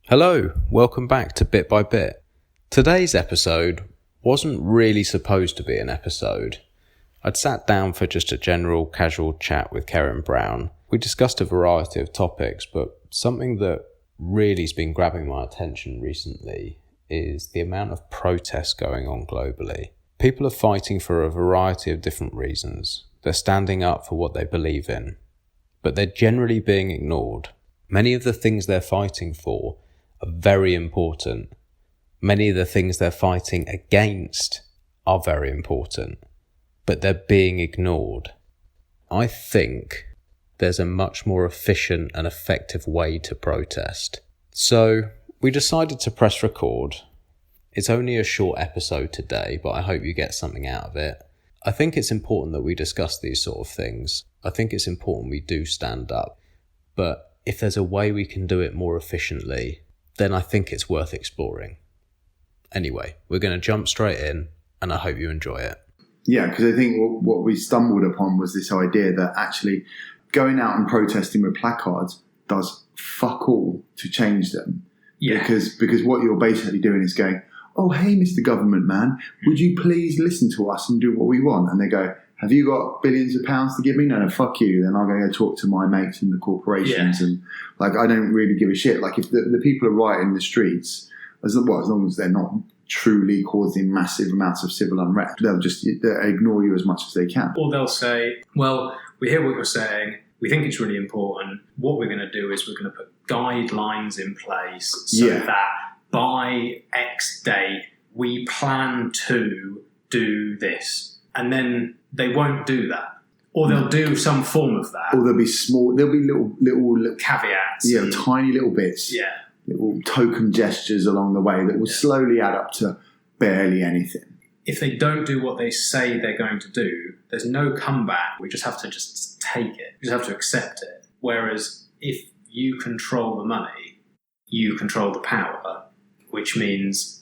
Hello, welcome back to Bit by Bit. Today's episode wasn't really supposed to be an episode. I'd sat down for just a general casual chat with K.Brown. We discussed a variety of topics, but something that really's been grabbing my attention recently is the amount of protests going on globally. People are fighting for a variety of different reasons. They're standing up for what they believe in, but they're generally being ignored. Many of the things they're fighting for are very important. Many of the things they're fighting against are very important, but they're being ignored. I think there's a much more efficient and effective way to protest. So we decided to press record. It's only a short episode today, but I hope you get something out of it. I think it's important that we discuss these sort of things. I think it's important we do stand up. But if there's a way we can do it more efficiently, then I think it's worth exploring. Anyway, we're going to jump straight in, and I hope you enjoy it. Yeah, because I think what we stumbled upon was this idea that actually going out and protesting with placards does fuck all to change them. Yeah. Because what you're basically doing is going, oh, hey, Mr. Government Man, would you please listen to us and do what we want? And they go, have you got billions of pounds to give me? No, fuck you. Then I'm going to go talk to my mates in the corporations. Yeah. And I don't really give a shit. If the people are rioting in the streets, as long as they're not truly causing massive amounts of civil unrest, they'll ignore you as much as they can. Or they'll say, well, we hear what you're saying. We think it's really important. What we're going to do is we're going to put guidelines in place so that by X date, we plan to do this. And then they won't do that. Or they'll do some form of that. Or there'll be little caveats. Yeah, tiny little bits. Yeah. Little token gestures along the way that will slowly add up to barely anything. If they don't do what they say they're going to do, there's no comeback. We just have to just take it. We just have to accept it. Whereas if you control the money, you control the power, which means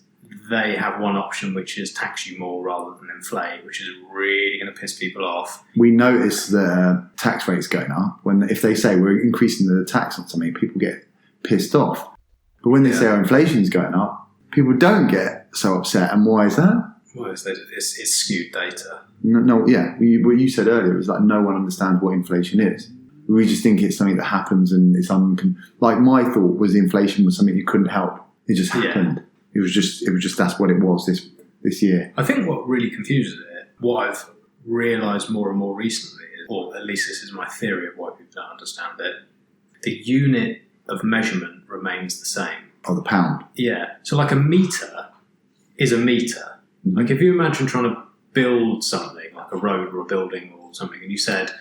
they have one option, which is tax you more rather than inflate, which is really going to piss people off. We notice the tax rates going up. If they say we're increasing the tax on something, people get pissed off. But when they say our inflation's going up, people don't get so upset. And why is that? Well, it's skewed data. What you said earlier is no one understands what inflation is. We just think it's something that happens and it's my thought was inflation was something you couldn't help. It just happened. It was just that's what it was this year. I think what really confuses it, what I've realised more and more recently, or at least this is my theory of why people don't understand it, the unit of measurement remains the same. Oh, the pound. Yeah. So a metre is a metre. Mm-hmm. If you imagine trying to build something, like a road or a building or something, and you said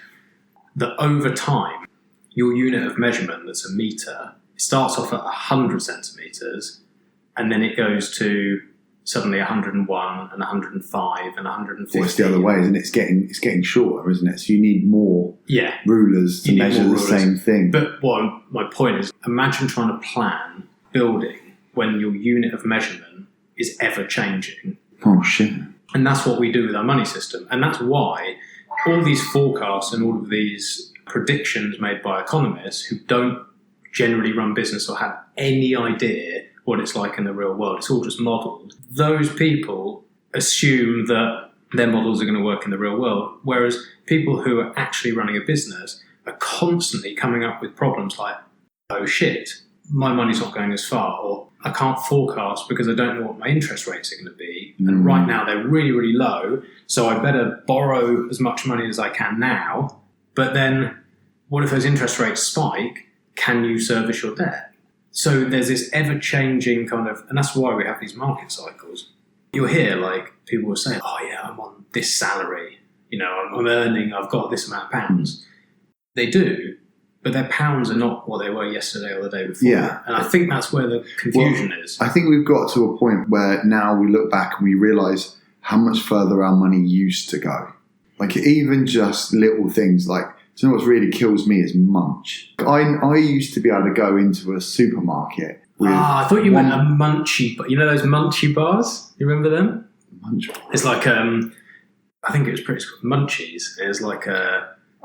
that over time, your unit of measurement that's a metre, it starts off at 100 centimetres, and then it goes to suddenly 101 and 105 and 150. Well, it's the other way, isn't it? It's getting shorter, isn't it? So you need more rulers to measure the same thing. But my point is, imagine trying to plan building when your unit of measurement is ever changing. Oh, shit. And that's what we do with our money system. And that's why all these forecasts and all of these predictions made by economists who don't generally run business or have any idea what it's like in the real world, it's all just modelled. Those people assume that their models are going to work in the real world, whereas people who are actually running a business are constantly coming up with problems like, oh shit, my money's not going as far, or I can't forecast because I don't know what my interest rates are going to be. And right now they're really, really low, so I better borrow as much money as I can now. But then what if those interest rates spike? Can you service your debt? So there's this ever-changing and that's why we have these market cycles. You'll hear people will say, oh yeah, I'm on this salary, I'm earning, I've got this amount of pounds. They do, but their pounds are not what they were yesterday or the day before. Yeah. And I think that's where the confusion is. I think we've got to a point where now we look back and we realise how much further our money used to go. Even just little things do you know what really kills me is munch. I used to be able to go into a supermarket with... I thought you meant a munchie bar. You know those munchie bars? You remember them? Munch bar. It's I think it was pretty Munchies. It was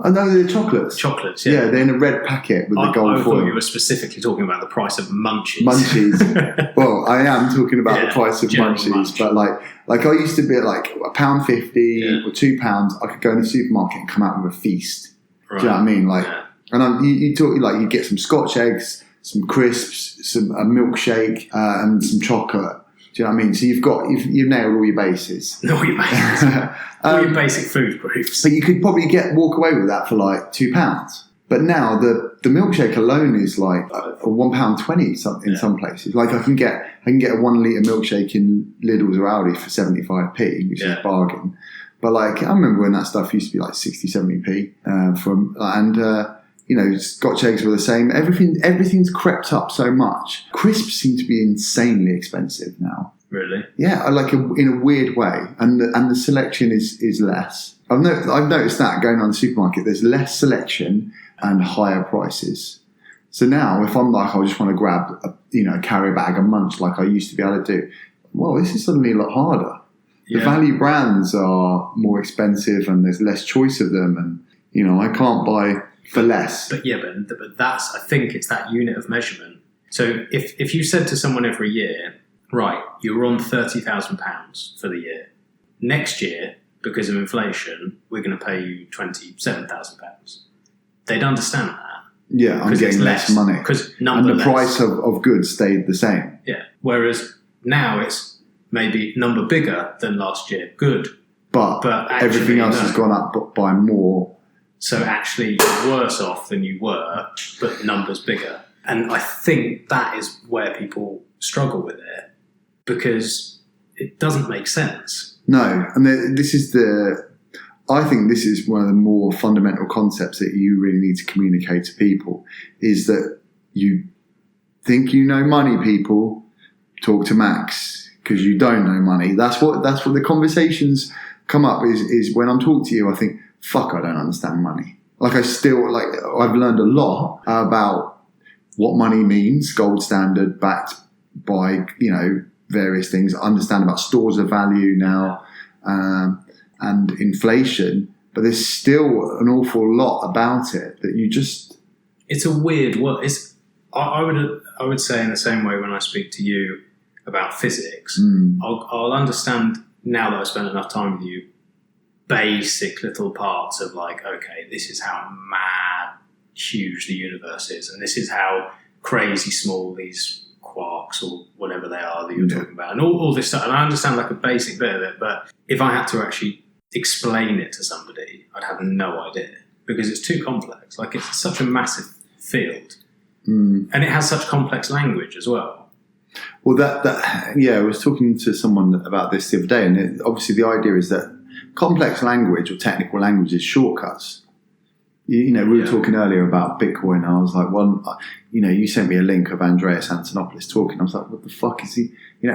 I know they're chocolates. Chocolates, Yeah, they're in a red packet with the gold I foil. thought you were specifically talking about the price of Munchies. Munchies. Well, I am talking about the price of Munchies, Munch. but like I used to be at like £1.50 or £2. I could go in the supermarket and come out with a feast. Right. Do you know what I mean? Like, and you talk like you get some Scotch eggs, some crisps, a milkshake, and some chocolate. Do you know what I mean? So you've nailed all your bases. All your basic, all your basic food groups. But you could probably walk away with that for like £2. But now the milkshake alone is like £1.20 in some places. Like I can get a 1 litre milkshake in Lidl's or Aldi for 75p, which is a bargain. But like I remember when that stuff used to be like 60, 70p Scotch eggs were the same. Everything's crept up so much. Crisps seem to be insanely expensive now. Really? Yeah, like in a weird way, and the selection is less. I've noticed that going on in the supermarket, there's less selection and higher prices. So now, if I'm like, I just want to grab a carry bag and munch like I used to be able to do, well, this is suddenly a lot harder. The value brands are more expensive, and there's less choice of them, and I can't buy for less. But that's, I think it's that unit of measurement. So if you said to someone every year, right, you're on £30,000 for the year. Next year, because of inflation, we're going to pay you £27,000. They'd understand that. Yeah, I'm getting less money. And the price of goods stayed the same. Yeah. Whereas now it's maybe number bigger than last year. Good. But actually, everything else has gone up by more. So actually you're worse off than you were, but numbers bigger. And I think that is where people struggle with it, because it doesn't make sense. No, and I think this is one of the more fundamental concepts that you really need to communicate to people, is that you think you know money, people, talk to Max, because you don't know money. That's what the conversations come up is when I'm talking to you, I think, fuck, I don't understand money. Like I've learned a lot about what money means, gold standard, backed by, various things. I understand about stores of value now, and inflation, but there's still an awful lot about it that you just... It's a weird word. I would say in the same way when I speak to you about physics, I'll understand now that I've spent enough time with you, basic little parts of like, okay, this is how mad huge the universe is, and this is how crazy small these quarks or whatever they are that you're talking about, and all this stuff. And I understand like a basic bit of it, but if I had to actually explain it to somebody, I'd have no idea, because it's too complex. Like, it's such a massive field, and it has such complex language as well. Well, I was talking to someone about this the other day, and obviously the idea is that complex language or technical language is shortcuts. We were talking earlier about Bitcoin. I was like, well, you sent me a link of Andreas Antonopoulos talking. I was like, what the fuck is he?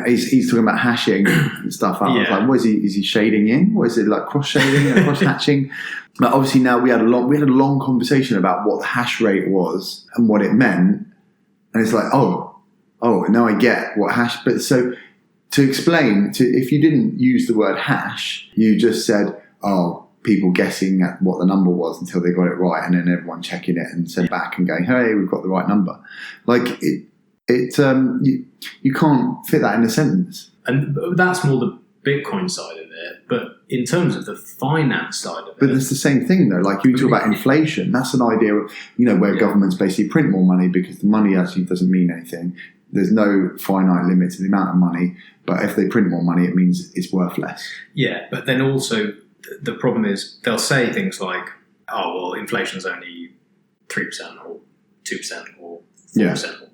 He's talking about hashing and stuff. I was like, what is he? Is he shading in? Or is it like cross shading and cross hatching? But obviously now we had a long conversation about what the hash rate was and what it meant. And it's like, oh, now I get what hash. But so to explain, if you didn't use the word hash, you just said, people guessing at what the number was until they got it right, and then everyone checking it and sent back and going, hey, we've got the right number. Like you can't fit that in a sentence. And that's more the Bitcoin side of it. But in terms of the finance side of it... But it's the same thing, though. Like, you talk about inflation. That's an idea of, where governments basically print more money because the money actually doesn't mean anything. There's no finite limit to the amount of money. But if they print more money, it means it's worth less. Yeah, but then also... the problem is they'll say things like, inflation's only 3% or 2% or 4%, or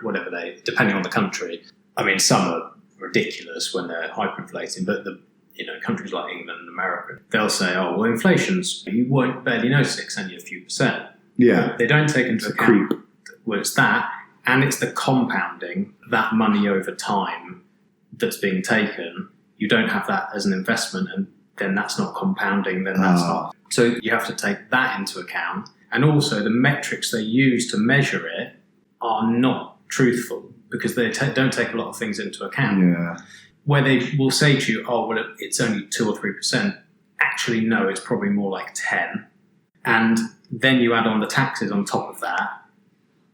whatever they, depending on the country. I mean, some are ridiculous when they're hyperinflating, but countries like England and America, they'll say, inflation's, you won't barely notice it, it's only a few percent. Yeah. They don't take into account, well, it's that, and it's the compounding, that money over time that's being taken. You don't have that as an investment, and then that's not compounding, then that's not. So you have to take that into account. And also the metrics they use to measure it are not truthful, because they don't take a lot of things into account. Yeah. Where they will say to you, it's only 2 or 3%. Actually, no, it's probably more like 10. And then you add on the taxes on top of that.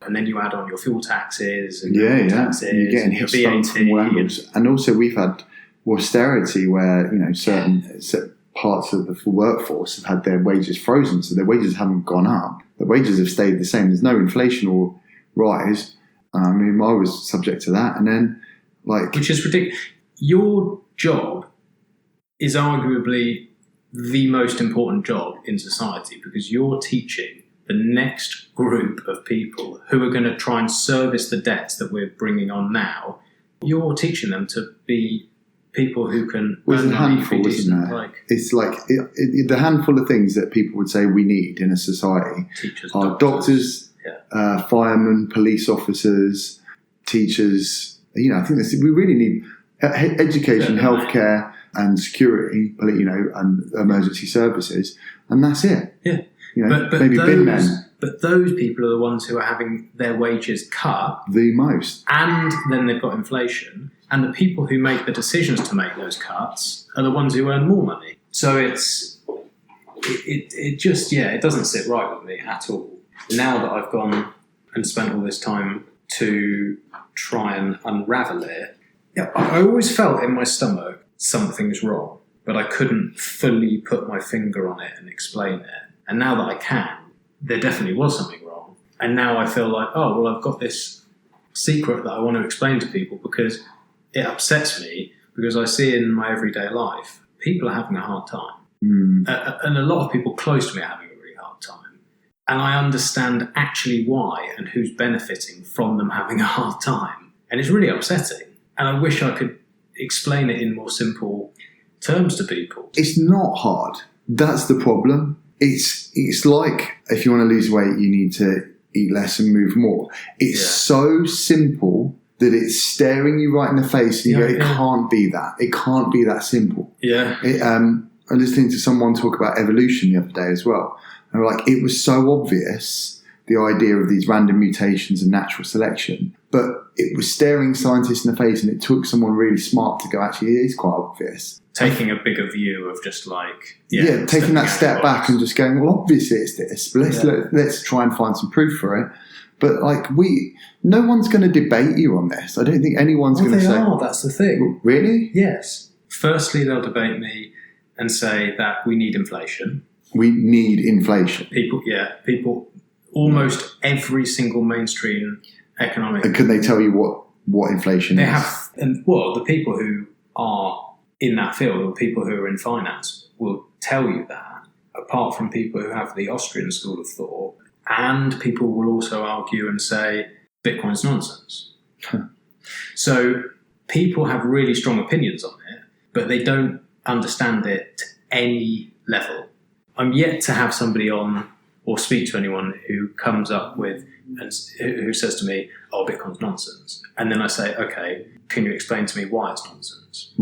And then you add on your fuel taxes and taxes, you're getting hit from all angles. And also we've had austerity where, certain parts of the workforce have had their wages frozen, so their wages haven't gone up. The wages have stayed the same. There's no inflation or rise. I was subject to that. And then, which is ridiculous. Your job is arguably the most important job in society because you're teaching the next group of people who are going to try and service the debts that we're bringing on now. You're teaching them to be people who can earn money, be decent. It's the handful of things that people would say we need in a society are doctors, firemen, police officers, teachers. I think we really need education, healthcare, and security, and emergency services, and that's it. Yeah. But maybe bin men. But those people are the ones who are having their wages cut the most. And then they've got inflation. And the people who make the decisions to make those cuts are the ones who earn more money. So it doesn't sit right with me at all. Now that I've gone and spent all this time to try and unravel it, I always felt in my stomach something's wrong, but I couldn't fully put my finger on it and explain it. And now that I can, there definitely was something wrong. And now I feel like, I've got this secret that I want to explain to people because it upsets me because I see in my everyday life, people are having a hard time. And a lot of people close to me are having a really hard time. And I understand actually why and who's benefiting from them having a hard time. And it's really upsetting. And I wish I could explain it in more simple terms to people. It's not hard. That's the problem. It's like if you want to lose weight, you need to eat less and move more. It's so simple that it's staring you right in the face and you go, it can't be that. It can't be that simple. Yeah. I'm listening to someone talk about evolution the other day as well. And it was so obvious, the idea of these random mutations and natural selection, but it was staring scientists in the face and it took someone really smart to go, actually, it is quite obvious. Taking a bigger view of just taking that step back and just going, well, obviously it's this, but let's try and find some proof for it. But no one's going to debate you on this. I don't think anyone's going to say. That's the thing. Really? Yes. Firstly, they'll debate me and say that we need inflation. We need inflation. People, almost every single mainstream economic. And can they tell you what inflation is? They have, the people who are in that field, or people who are in finance, will tell you that, apart from people who have the Austrian school of thought, and people will also argue and say Bitcoin's nonsense. So people have really strong opinions on it, but they don't understand it to any level. I'm yet to have somebody on or speak to anyone who comes up with and who says to me, Bitcoin's nonsense. And then I say, okay, can you explain to me why it's nonsense?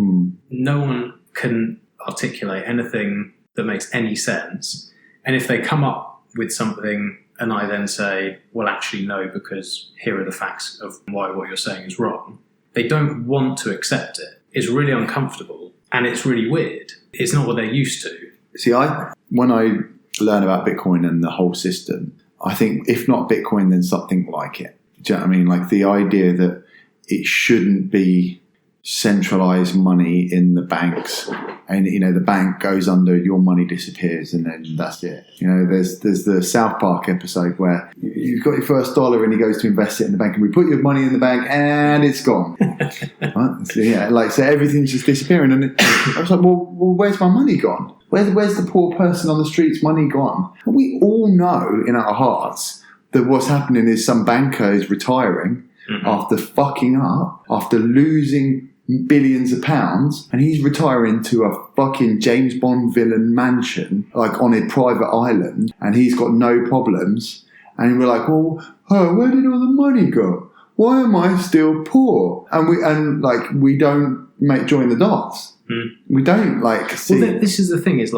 No one can articulate anything that makes any sense. And if they come up with something and I then say, well, actually, no, because here are the facts of why what you're saying is wrong, they don't want to accept it. It's really uncomfortable and it's really weird. It's not what they're used to. See, when I learn about Bitcoin and the whole system, I think if not Bitcoin, then something like it. Do you know what I mean? The idea that it shouldn't be centralized money in the banks, and the bank goes under, your money disappears, and then that's it. There's the South Park episode where you've got your first dollar and he goes to invest it in the bank, and we put your money in the bank and it's gone. Right? So everything's just disappearing, and I was like, well, where's my money gone? Where's the poor person on the street's money gone? And we all know in our hearts that what's happening is some banker is retiring after fucking up, after losing billions of pounds, and he's retiring to a fucking James Bond villain mansion, on a private island, and he's got no problems. And we're like, well, where did all the money go? Why am I still poor? And we don't join the dots. We don't see. Well, this is the thing, is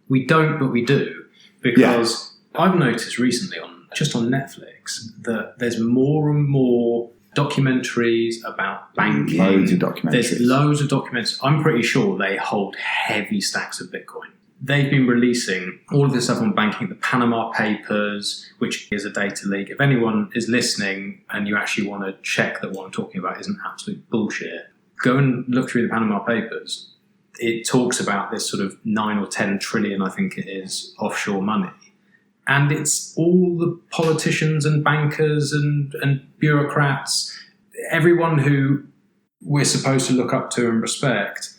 we don't, but we do, because I've noticed recently on Netflix that there's more and more documentaries about banking. Loads of documentaries. There's loads of documentaries. I'm pretty sure they hold heavy stacks of Bitcoin. they've been releasing all of this stuff on banking, the Panama Papers, which is a data leak. If anyone is listening and you actually want to check that what I'm talking about isn't absolute bullshit, go and look through the Panama Papers. It talks about this sort of 9 or 10 trillion, I think it is, offshore money. And it's all the politicians and bankers and bureaucrats, everyone who we're supposed to look up to and respect,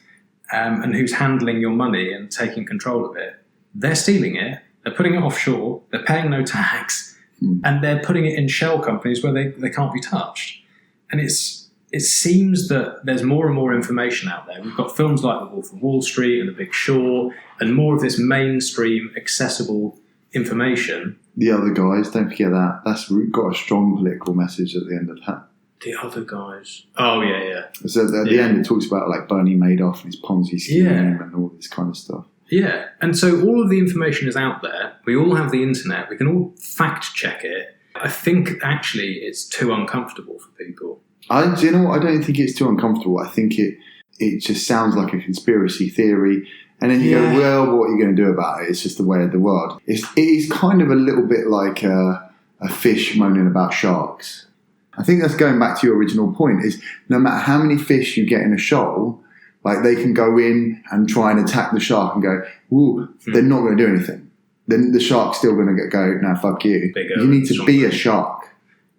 and who's handling your money and taking control of it. They're stealing it, they're putting it offshore, they're paying no tax, and they're putting it in shell companies where they can't be touched. And it seems that there's more and more information out there. We've got films like The Wolf of Wall Street and The Big Short, and more of this mainstream, accessible information. The Other Guys, don't forget that. That's got a strong political message at the end of that. The Other Guys. Oh, yeah. So at the end, it talks about like Bernie Madoff and his Ponzi scheme and all this kind of stuff. Yeah, and so all of the information is out there. We all have the internet. We can all fact check it. I think actually it's too uncomfortable for people. Do you know what? I don't think it's too uncomfortable. I think it just sounds like a conspiracy theory. And then you go, well, what are you going to do about it? It's just the way of the world. It is kind of a little bit like a fish moaning about sharks. I think that's going back to your original point, is no matter how many fish you get in a shoal, like they can go in and try and attack the shark and go, ooh, they're not going to do anything. Then the shark's still going to go, no, fuck you. You need to be a shark.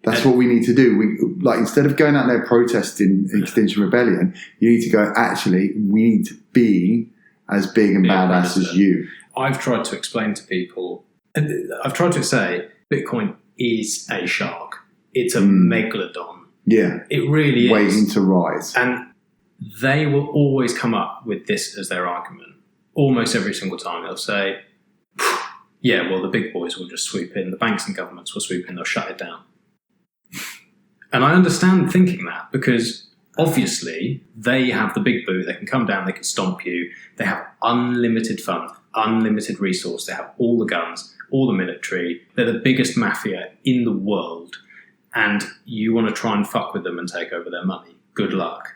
That's what we need to do. Instead of going out there protesting Extinction Rebellion, you need to go, actually, we need to be as big and badass as you. I've tried to explain to people, and I've tried to say, Bitcoin is a shark. It's a megalodon. Yeah. It really is. Waiting to rise. And they will always come up with this as their argument. Almost every single time they'll say, yeah, well, the big boys will just swoop in. The banks and governments will swoop in. They'll shut it down. And I understand thinking that, because obviously they have the big boo. They can come down, they can stomp you. They have unlimited funds, unlimited resource. They have all the guns, all the military. They're the biggest mafia in the world. And you want to try and fuck with them and take over their money. Good luck.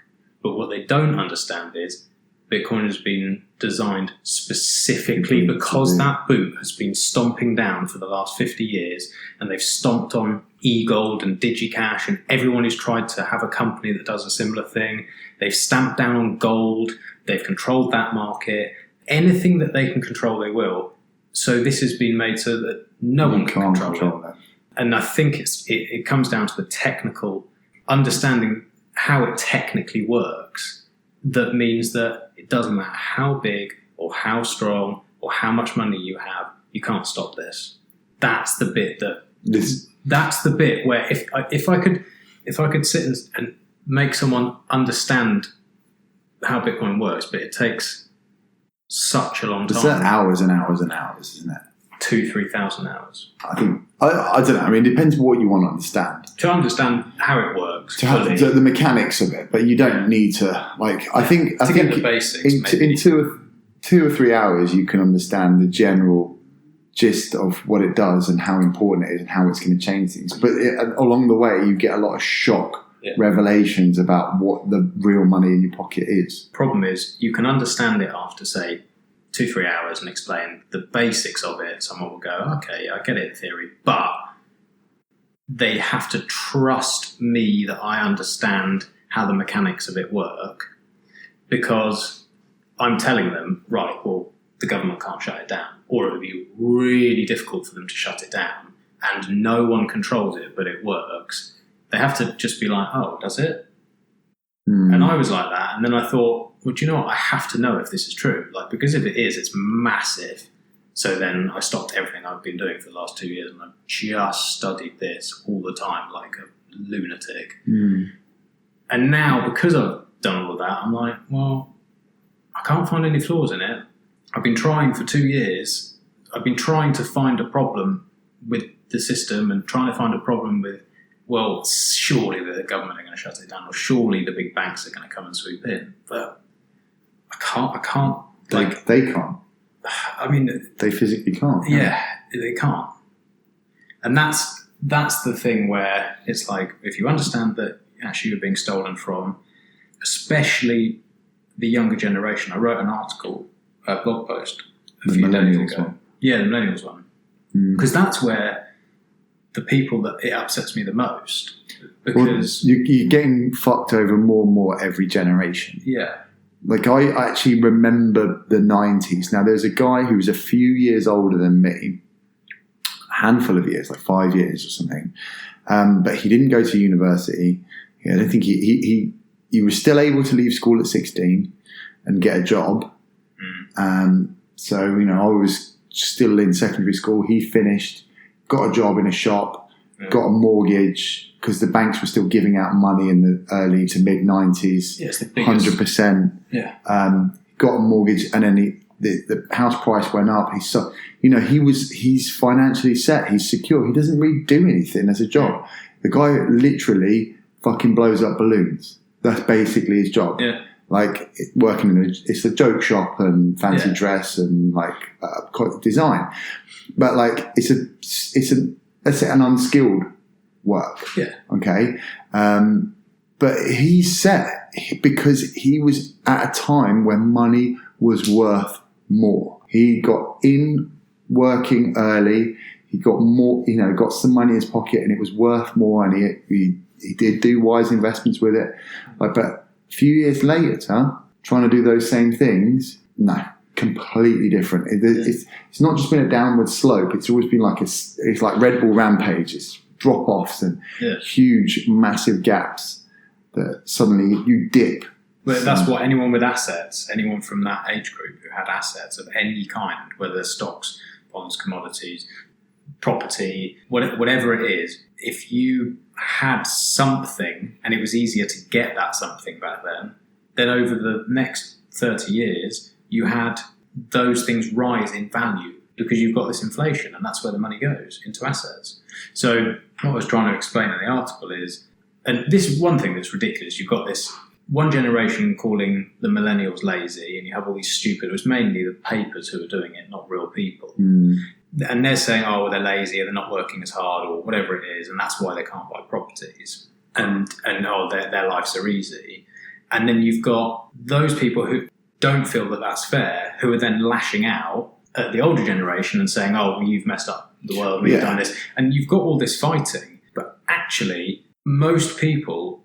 But what they don't understand is Bitcoin has been designed specifically because that boot has been stomping down for the last 50 years, and they've stomped on eGold and DigiCash and everyone who's tried to have a company that does a similar thing. They've stamped down on gold. They've controlled that market. Anything that they can control, they will. So this has been made so that no one can control it. And I think it comes down to the technical understanding how it technically works. That means that it doesn't matter how big or how strong or how much money you have, you can't stop this. That's the bit that's the bit where if I could sit and make someone understand how Bitcoin works, but it takes such a long time. It's hours and hours and hours, isn't it? 2,000-3,000 hours. I think I don't know. I mean, it depends what you want to understand. To understand how it works, to have the mechanics of it, but you don't need to I think get the basics. In 2 or 3 hours, you can understand the general gist of what it does and how important it is and how it's going to change things. But along the way, you get a lot of shock revelations about what the real money in your pocket is. Problem is, you can understand it after, say, 2-3 hours and explain the basics of it. Someone will go, okay, I get it in theory, but they have to trust me that I understand how the mechanics of it work, because I'm telling them, right, well, the government can't shut it down, or it would be really difficult for them to shut it down, and no one controls it, but it works. They have to just be like, oh, does it? And I was like that, and then I thought, well, do you know what? I have to know if this is true, because if it is, it's massive. So then I stopped everything I've been doing for the last 2 years, and I've just studied this all the time like a lunatic. And now, because I've done all of that, I'm like, well, I can't find any flaws in it. I've been trying for 2 years. I've been trying to find a problem with the system and trying to find a problem with, well, surely the government are going to shut it down, or surely the big banks are going to come and swoop in. But I can't. They can't. I mean, they physically can't. Yeah, they can't. And that's the thing where it's like, if you understand that actually you're being stolen from, especially the younger generation. I wrote an article, a blog post a The few days millennials ago. one. Yeah, the millennials one. Because that's where the people that it upsets me the most. Because you're getting fucked over more and more every generation. yeah, Like, I actually remember the 90s. Now, there's a guy who was a few years older than me, a handful of years, like 5 years or something. But he didn't go to university. I don't think he was still able to leave school at 16 and get a job. So, I was still in secondary school. He finished, got a job in a shop, got a mortgage, because the banks were still giving out money in the early to mid 90s. Yeah, it's the biggest. 100%. Yeah. Got a mortgage, and then the house price went up. He's financially set. He's secure. He doesn't really do anything as a job. The guy literally fucking blows up balloons. That's basically his job. Yeah. Like, working it's a joke shop and fancy dress and like design, but like it's an unskilled work. Yeah. Okay. But he's set because he was at a time when money was worth more. He got in working early. He got more, got some money in his pocket, and it was worth more. And he did do wise investments with it. But a few years later, trying to do those same things, no, completely different. It's not just been a downward slope. It's always been like it's like Red Bull rampage. It's drop offs and huge, massive gaps that suddenly you dip. But that's what anyone with assets, anyone from that age group who had assets of any kind, whether stocks, bonds, commodities, property, whatever it is, if you had something and it was easier to get that something back then over the next 30 years, you had those things rise in value because you've got this inflation, and that's where the money goes, into assets. So what I was trying to explain in the article is, and this is one thing that's ridiculous, you've got this one generation calling the millennials lazy, and you have all these stupid, it was mainly the papers who are doing it, not real people. And they're saying, oh, well, they're lazy, or they're not working as hard, or whatever it is, and that's why they can't buy properties. And oh, their lives are easy. And then you've got those people who don't feel that that's fair, who are then lashing out at the older generation and saying, oh, well, you've messed up the world, we've done this. And you've got all this fighting. But actually, most people,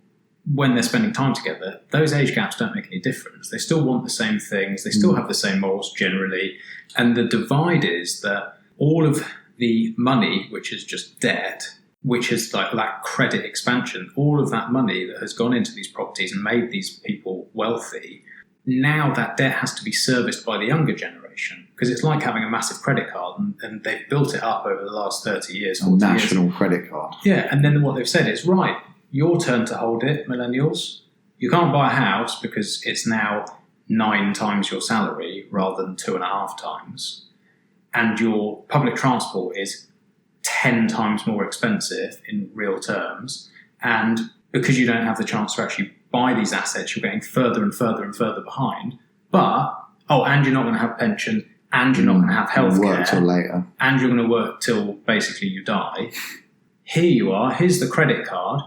when they're spending time together, those age gaps don't make any difference. They still want the same things. They still have the same morals generally. And the divide is that all of the money, which is just debt, which is like that credit expansion, all of that money that has gone into these properties and made these people wealthy, now that debt has to be serviced by the younger generation, because it's like having a massive credit card, and they've built it up over the last 30 years, 40 years. National credit card. Yeah, and then what they've said is, right, your turn to hold it, millennials. You can't buy a house because it's now 9 times your salary rather than 2.5 times. And your public transport is 10 times more expensive in real terms. And because you don't have the chance to actually buy these assets, you're getting further and further and further behind. But, and you're not going to have pension, and you're not going to have healthcare. Work till later. And you're going to work till basically you die. Here you are, here's the credit card.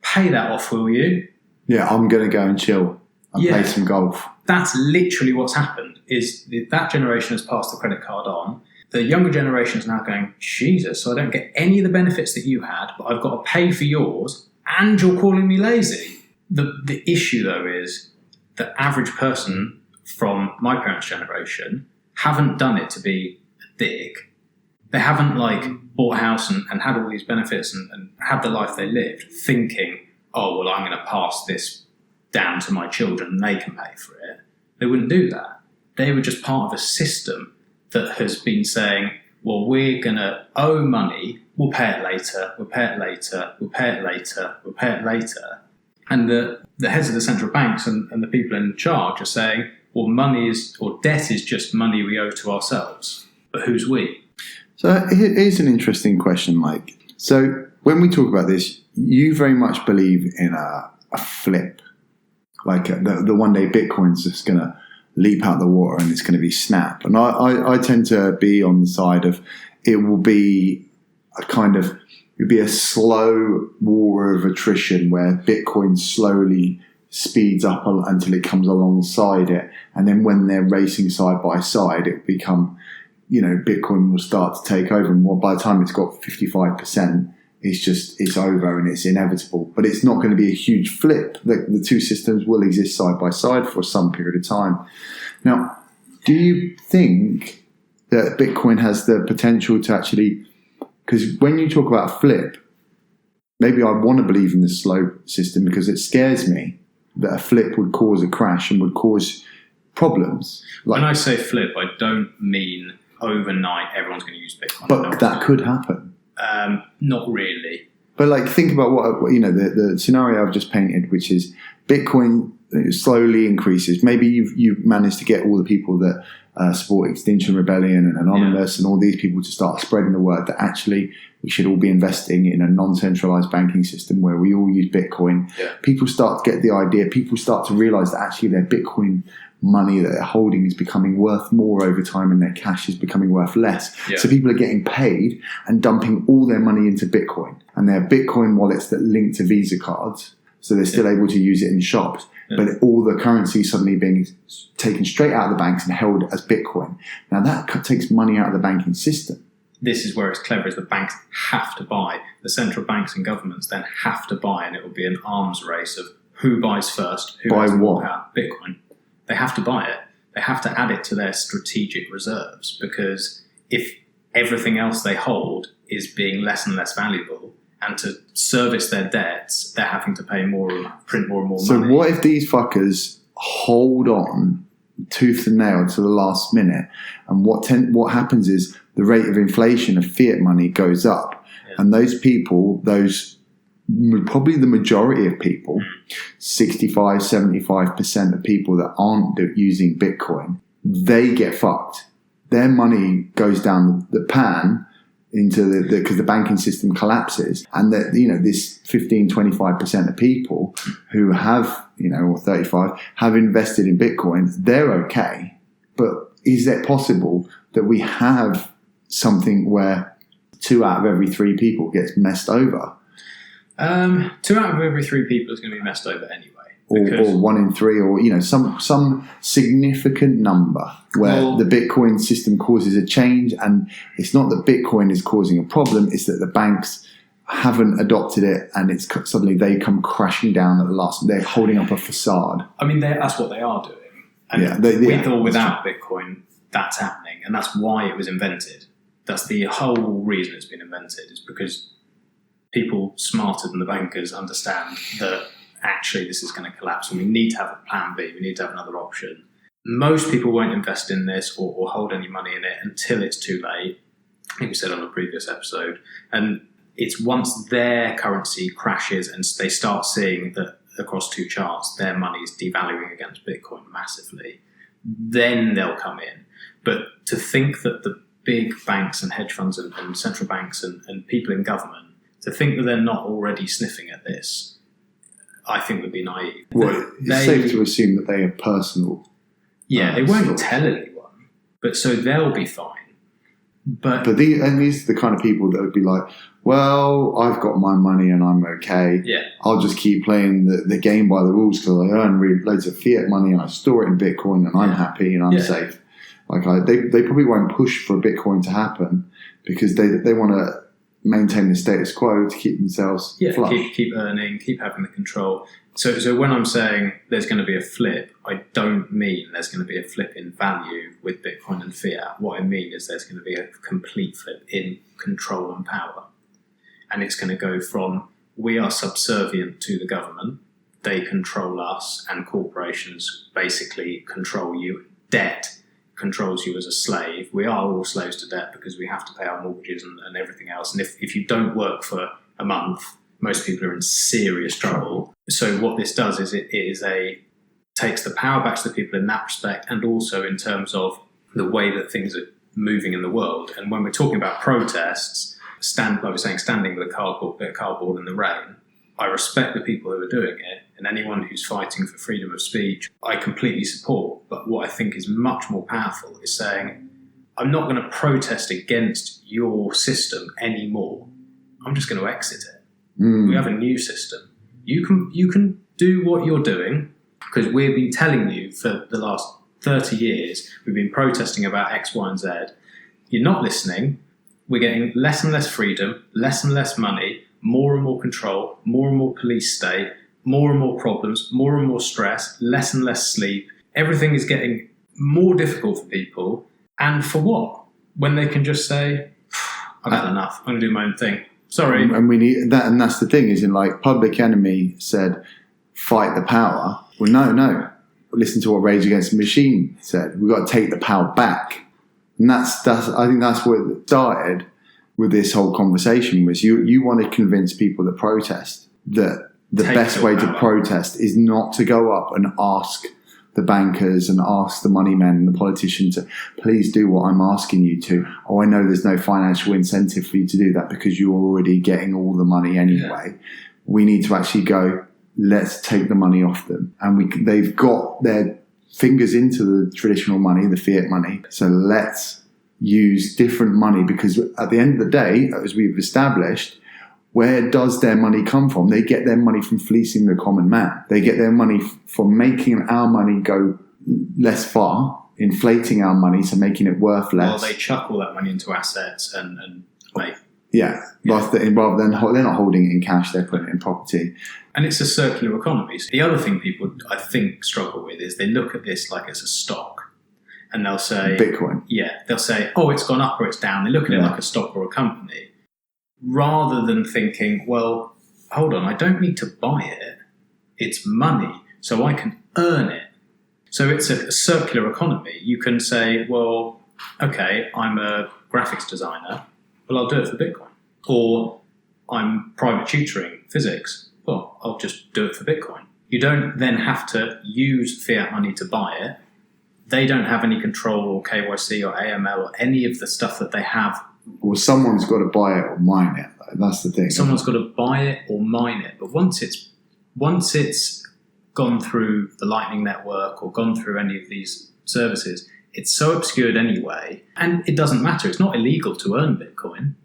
Pay that off, will you? Yeah, I'm going to go and chill and play some golf. That's literally what's happened, is that generation has passed the credit card on. The younger generation is now going, Jesus, so I don't get any of the benefits that you had, but I've got to pay for yours, and you're calling me lazy. The issue, though, is the average person from my parents' generation haven't done it to be a dick. They haven't bought a house and had all these benefits and had the life they lived thinking, oh, well, I'm going to pass this down to my children and they can pay for it. They wouldn't do that. They were just part of a system that has been saying, well, we're going to owe money, we'll pay it later, we'll pay it later, we'll pay it later, we'll pay it later. And the heads of the central banks and the people in charge are saying, well, debt is just money we owe to ourselves. But who's we? So here's an interesting question, Mike. So when we talk about this, you very much believe in a flip. Like the one day Bitcoin's just going to leap out the water and it's going to be snap. And I tend to be on the side of it will be a slow war of attrition where Bitcoin slowly speeds up until it comes alongside it. And then when they're racing side by side, it will become, Bitcoin will start to take over. And by the time it's got 55%, it's over and it's inevitable. But it's not going to be a huge flip. The two systems will exist side by side for some period of time. Now, do you think that Bitcoin has the potential to actually, because when you talk about a flip, maybe I want to believe in the slow system because it scares me that a flip would cause a crash and would cause problems. When I say flip, I don't mean overnight everyone's going to use Bitcoin. But that could happen. Not really. But think about what the scenario I've just painted, which is Bitcoin slowly increases. Maybe you've managed to get all the people that support Extinction Rebellion and Anonymous and all these people to start spreading the word that actually we should all be investing in a non-centralized banking system where we all use Bitcoin. Yeah. People start to get the idea. People start to realize that actually their Bitcoin money that they're holding is becoming worth more over time and their cash is becoming worth less. Yeah. So people are getting paid and dumping all their money into Bitcoin. And they have Bitcoin wallets that link to Visa cards. So they're still able to use it in shops. Yeah. But all the currency suddenly being taken straight out of the banks and held as Bitcoin. Now that takes money out of the banking system. This is where it's clever, is the banks have to buy. The central banks and governments then have to buy, and it will be an arms race of who buys first, who buy has what? Power. Bitcoin. They have to buy it. They have to add it to their strategic reserves, because if everything else they hold is being less and less valuable, and to service their debts, they're having to pay more, print more and more money. So what if these fuckers hold on tooth and nail to the last minute, and what happens is the rate of inflation of fiat money goes up, and those people, probably the majority of people, 65-75% of people that aren't using Bitcoin, they get fucked. Their money goes down the pan into because the banking system collapses, and that this 15-25% of people who have or 35 have invested in Bitcoin, they're okay. But is it possible that we have something where 2 out of every 3 people gets messed over? 2 out of every 3 people is going to be messed over anyway. Or 1 in 3, or some significant number where the Bitcoin system causes a change, and it's not that Bitcoin is causing a problem; it's that the banks haven't adopted it, and it's suddenly they come crashing down at the last. They're holding up a facade. I mean, that's what they are doing, and with or without Bitcoin, that's happening, and that's why it was invented. That's the whole reason it's been invented, is because people smarter than the bankers understand that actually this is going to collapse and we need to have a plan B, we need to have another option. Most people won't invest in this or hold any money in it until it's too late. I think we said on a previous episode. And it's once their currency crashes and they start seeing that across 2 charts their money is devaluing against Bitcoin massively, then they'll come in. But to think that the big banks and hedge funds and central banks and people in government, to think that they're not already sniffing at this, I think would be naive. Well, it's safe to assume that they have personal... Yeah, they won't tell anyone, but so they'll be fine. But these are the kind of people that would be like, well, I've got my money and I'm okay. Yeah. I'll just keep playing the game by the rules because I earn loads of fiat money and I store it in Bitcoin and I'm happy and I'm safe. They probably won't push for Bitcoin to happen because they want to maintain the status quo to keep themselves flush. Keep earning, keep having the control. So when I'm saying there's going to be a flip, I don't mean there's going to be a flip in value with Bitcoin and fiat. What I mean is there's going to be a complete flip in control and power. And it's going to go from we are subservient to the government, they control us, and corporations basically control you. Debt controls you as a slave. We are all slaves to debt because we have to pay our mortgages and everything else. And if you don't work for a month, most people are in serious trouble. So what this does is it takes the power back to the people in that respect, and also in terms of the way that things are moving in the world. And when we're talking about protests, like we're saying, standing with a bit of cardboard in the rain, I respect the people who are doing it, and anyone who's fighting for freedom of speech, I completely support. But what I think is much more powerful is saying, I'm not going to protest against your system anymore. I'm just going to exit it. We have a new system. You can do what you're doing, because we've been telling you for the last 30 years, we've been protesting about X, Y, and Z. You're not listening. We're getting less and less freedom, less and less money, more and more control, more and more police state, more and more problems, more and more stress, less and less sleep. Everything is getting more difficult for people. And for what? When they can just say, I've had enough. I'm going to do my own thing. Sorry. And we need that, and that's the thing, is in like Public Enemy said, fight the power. Well, no. Listen to what Rage Against the Machine said. We've got to take the power back. And that's I think that's where it started with this whole conversation, was you want to convince people that protest that the best way to protest is not to go up and ask the bankers and ask the money men and the politicians to please do what I'm asking you to. Oh, I know there's no financial incentive for you to do that because you're already getting all the money anyway. Yeah. We need to actually go, let's take the money off them. And they've got their fingers into the traditional money, the fiat money. So let's use different money, because at the end of the day, as we've established, where does their money come from? They get their money from fleecing the common man. They get their money from making our money go less far, inflating our money, so making it worth less. Well, they chuck all that money into assets and make... Yeah. Rather than they're not holding it in cash, they're putting it in property. And it's a circular economy. So the other thing people, I think, struggle with is they look at this like it's a stock. And they'll say... Bitcoin. Yeah. They'll say, oh, it's gone up or it's down. They look at it like a stock or a company, rather than thinking, well, hold on, I don't need to buy it. It's money, so I can earn it. So it's a circular economy. You can say, well, okay, I'm a graphics designer. Well, I'll do it for Bitcoin. Or I'm private tutoring physics. Well, I'll just do it for Bitcoin. You don't then have to use fiat money to buy it. They don't have any control or KYC or AML or any of the stuff that they have. Well, someone's got to buy it or mine it. That's the thing. Someone's got to buy it or mine it. But once it's gone through the Lightning Network or gone through any of these services, it's so obscured anyway, and it doesn't matter. It's not illegal to earn Bitcoin.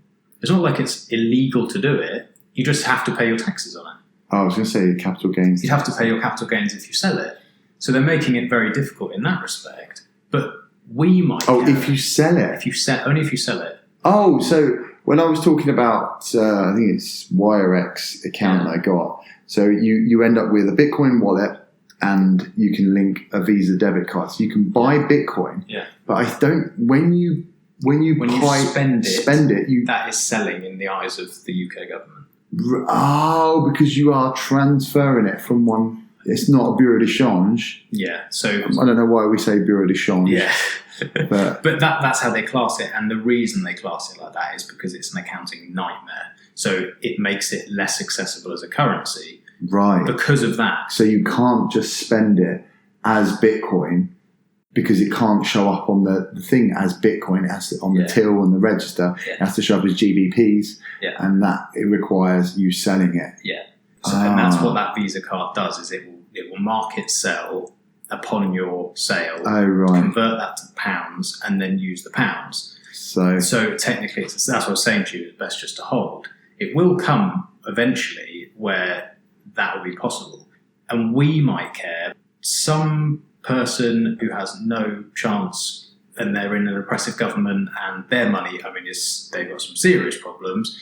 It's not like it's illegal to do it. You just have to pay your taxes on it. Oh, I was going to say capital gains. You have to pay your capital gains if you sell it. So they're making it very difficult in that respect. But we might... Oh, if you sell it? Only if you sell it. Oh, so when I was talking about, I think it's WireX account that I got. So you end up with a Bitcoin wallet and you can link a Visa debit card. So you can buy Bitcoin. Yeah. But I don't... When you spend it, that is selling in the eyes of the UK government. Oh, because you are transferring it from one... It's not a bureau de change. Yeah, so... I don't know why we say bureau de change. Yeah. but that's how they class it. And the reason they class it like that is because it's an accounting nightmare. So it makes it less accessible as a currency. Right. Because of that. So you can't just spend it as Bitcoin because it can't show up on the thing as Bitcoin. It has to, on the till and the register. Yeah. It has to show up as GBPs. Yeah. And that it requires you selling it. Yeah. So, and that's what that Visa card does, is it will mark its sell upon your sale, convert that to pounds, and then use the pounds. So technically, that's what I was saying to you, it's best just to hold. It will come eventually where that will be possible. And we might care. Some person who has no chance and they're in an oppressive government and their money, they've got some serious problems,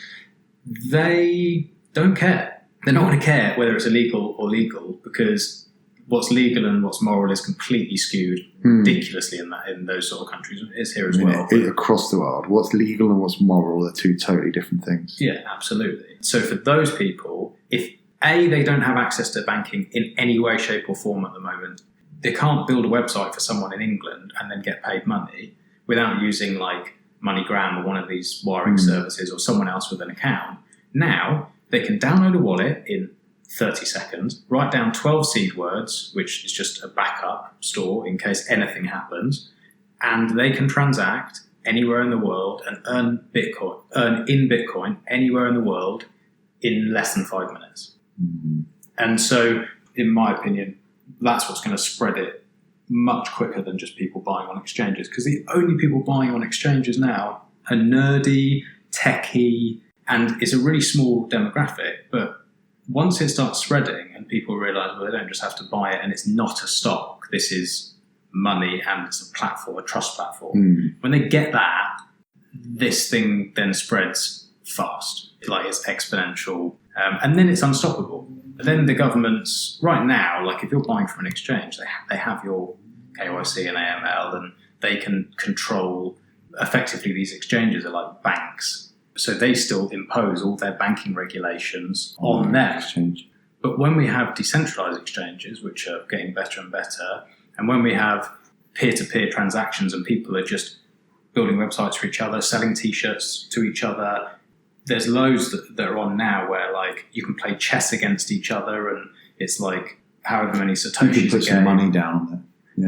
they don't care. They're not going to care whether it's illegal or legal, because what's legal and what's moral is completely skewed ridiculously in those sort of countries. It's here as well. Across the world, what's legal and what's moral are two totally different things. Yeah, absolutely. So for those people, if A, they don't have access to banking in any way, shape or form at the moment, they can't build a website for someone in England and then get paid money without using like MoneyGram or one of these wiring services or someone else with an account. Now, they can download a wallet in 30 seconds, write down 12 seed words, which is just a backup store in case anything happens, and they can transact anywhere in the world and earn in Bitcoin anywhere in the world in less than 5 minutes. Mm-hmm. And so, in my opinion, that's what's going to spread it much quicker than just people buying on exchanges, because the only people buying on exchanges now are nerdy, techie, and it's a really small demographic, but once it starts spreading and people realise, well, they don't just have to buy it and it's not a stock, this is money and it's a platform, a trust platform. When they get that, this thing then spreads fast. Like, it's exponential. And then it's unstoppable. But then the governments, right now, like if you're buying from an exchange, they have your KYC and AML, and they can control, effectively these exchanges are like banks. So they still impose all their banking regulations on them. Exchange. But when we have decentralized exchanges, which are getting better and better, and when we have peer-to-peer transactions and people are just building websites for each other, selling T-shirts to each other, there's loads that are on now where like you can play chess against each other, and it's like however many satoshis. You can put some money down on it.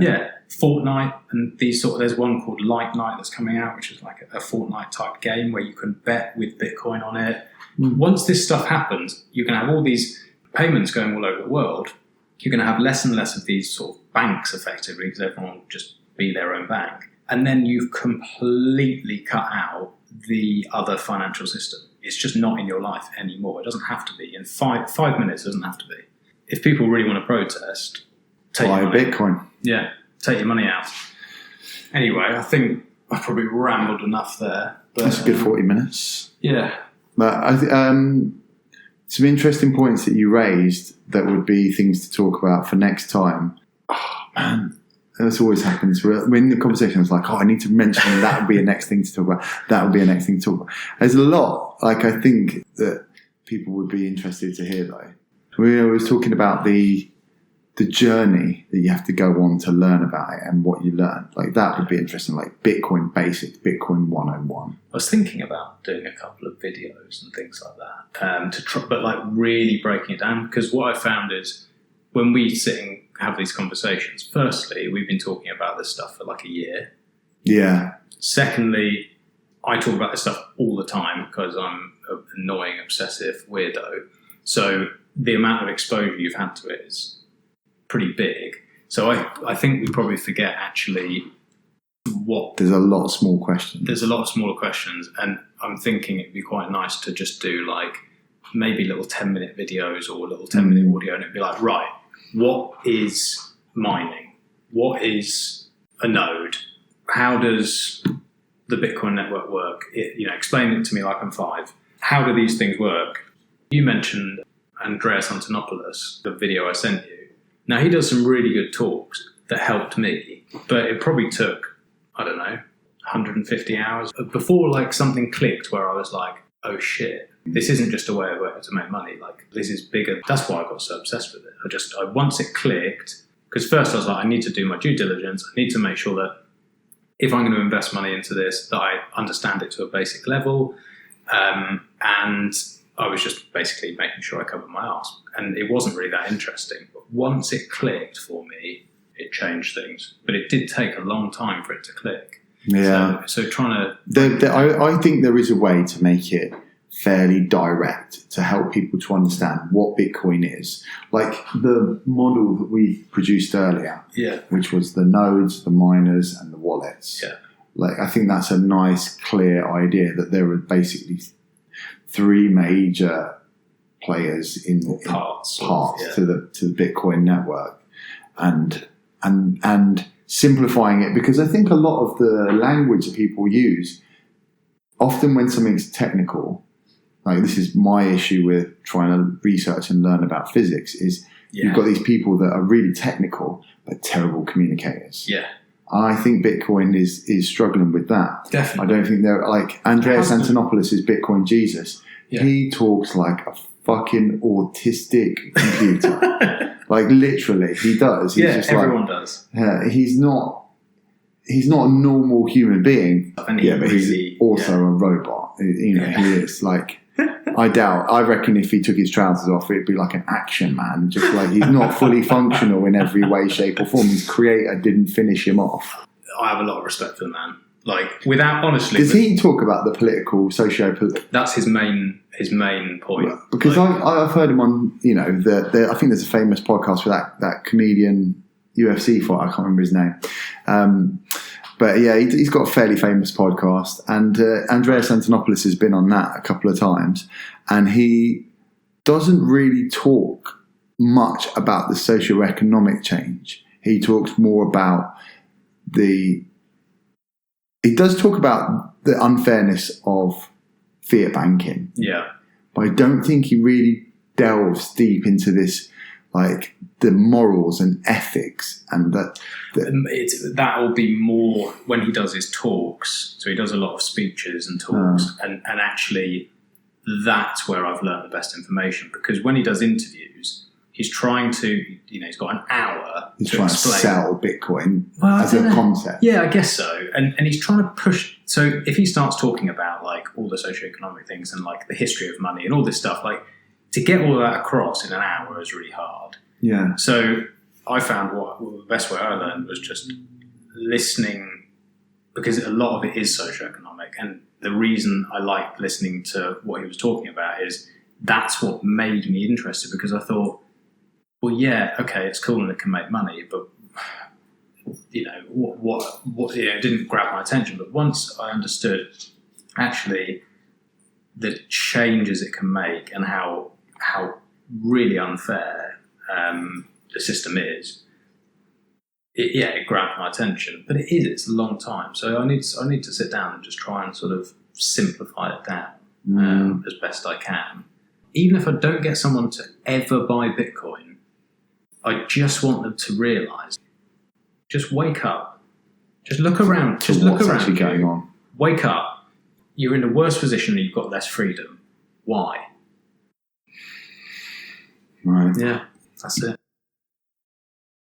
Yeah, Fortnite and these there's one called Light Night that's coming out, which is like a Fortnite type game where you can bet with Bitcoin on it. Once this stuff happens, you can have all these payments going all over the world. You're going to have less and less of these sort of banks effectively, because everyone will just be their own bank. And then you've completely cut out the other financial system. It's just not in your life anymore. It doesn't have to be. In 5 minutes, it doesn't have to be. If people really want to protest, buy a Bitcoin. Yeah, take your money out. Anyway, I think I probably rambled enough there. But, that's a good 40 minutes. Yeah. But some interesting points that you raised that would be things to talk about for next time. Oh, man. This always happens. When the conversation is like, I need to mention that would be a next thing to talk about. That would be a next thing to talk about. There's a lot, I think, that people would be interested to hear, though. We was talking about the journey that you have to go on to learn about it and what you learn. Like, that would be interesting, like Bitcoin Basics, Bitcoin 101. I was thinking about doing a couple of videos and things like that, but like really breaking it down, because what I found is when we sit and have these conversations, firstly, we've been talking about this stuff for like a year. Yeah. Secondly, I talk about this stuff all the time because I'm an annoying, obsessive weirdo. So the amount of exposure you've had to it is pretty big. So I think we probably forget actually what... There's a lot of small questions. There's a lot of smaller questions, and I'm thinking it'd be quite nice to just do like maybe little 10-minute videos or little 10-minute audio, and it'd be like, right, what is mining? What is a node? How does the Bitcoin network work? Explain it to me like I'm 5. How do these things work? You mentioned Andreas Antonopoulos, the video I sent you. Now, he does some really good talks that helped me, but it probably took, 150 hours before like something clicked where I was like, oh shit, this isn't just a way to make money. Like, this is bigger. That's why I got so obsessed with it. Once it clicked, because first I was like, I need to do my due diligence. I need to make sure that if I'm going to invest money into this, that I understand it to a basic level. And I was just basically making sure I covered my arse. And it wasn't really that interesting. But once it clicked for me, it changed things. But it did take a long time for it to click. Yeah. So trying to... I think there is a way to make it fairly direct to help people to understand what Bitcoin is. Like the model that we produced earlier, which was the nodes, the miners, and the wallets. Yeah. Like, I think that's a nice, clear idea that there are basically 3 major players in parts to the Bitcoin network, and simplifying it, because I think a lot of the language that people use, often when something's technical, like this is my issue with trying to research and learn about physics, is you've got these people that are really technical but terrible communicators. Yeah. I think Bitcoin is struggling with that. Definitely. I don't think they're like Andreas Antonopoulos is Bitcoin Jesus. Yeah. He talks like a fucking autistic computer. Like literally, he does. He's just everyone does. He's not a normal human being. And but he's also a robot. He is like. I reckon if he took his trousers off, it'd be like an Action Man. Just like he's not fully functional in every way, shape, or form. His creator didn't finish him off. I have a lot of respect for the man. Like, without honestly, does he talk about the political, socio-political? That's his main point. Because I've heard him on, I think there's a famous podcast for that comedian UFC fighter. I can't remember his name. But yeah, he's got a fairly famous podcast, and Andreas Antonopoulos has been on that a couple of times, and he doesn't really talk much about the socioeconomic change. He talks more about he does talk about the unfairness of fiat banking. Yeah. But I don't think he really delves deep into this, like the morals and ethics, and that'll be more when he does his talks. So he does a lot of speeches and talks, and actually that's where I've learned the best information, because when he does interviews, he's trying to, he's got an hour. He's trying to sell Bitcoin as a concept. Yeah, I guess so. And he's trying to push. So if he starts talking about like all the socioeconomic things and like the history of money and all this stuff, like to get all of that across in an hour is really hard. Yeah. So I found the best way I learned was just listening, because a lot of it is socioeconomic. And the reason I liked listening to what he was talking about is that's what made me interested, because I thought, well, yeah, okay, it's cool and it can make money, but what it didn't grab my attention. But once I understood actually the changes it can make and how really unfair the system is, it grabbed my attention. But it's a long time, so I need to sit down and just try and sort of simplify it down as best I can. Even if I don't get someone to ever buy Bitcoin, I just want them to realise, just wake up, just look around, just look around. What's actually going on? Wake up. You're in a worse position and you've got less freedom. Why? Right. Yeah, that's it.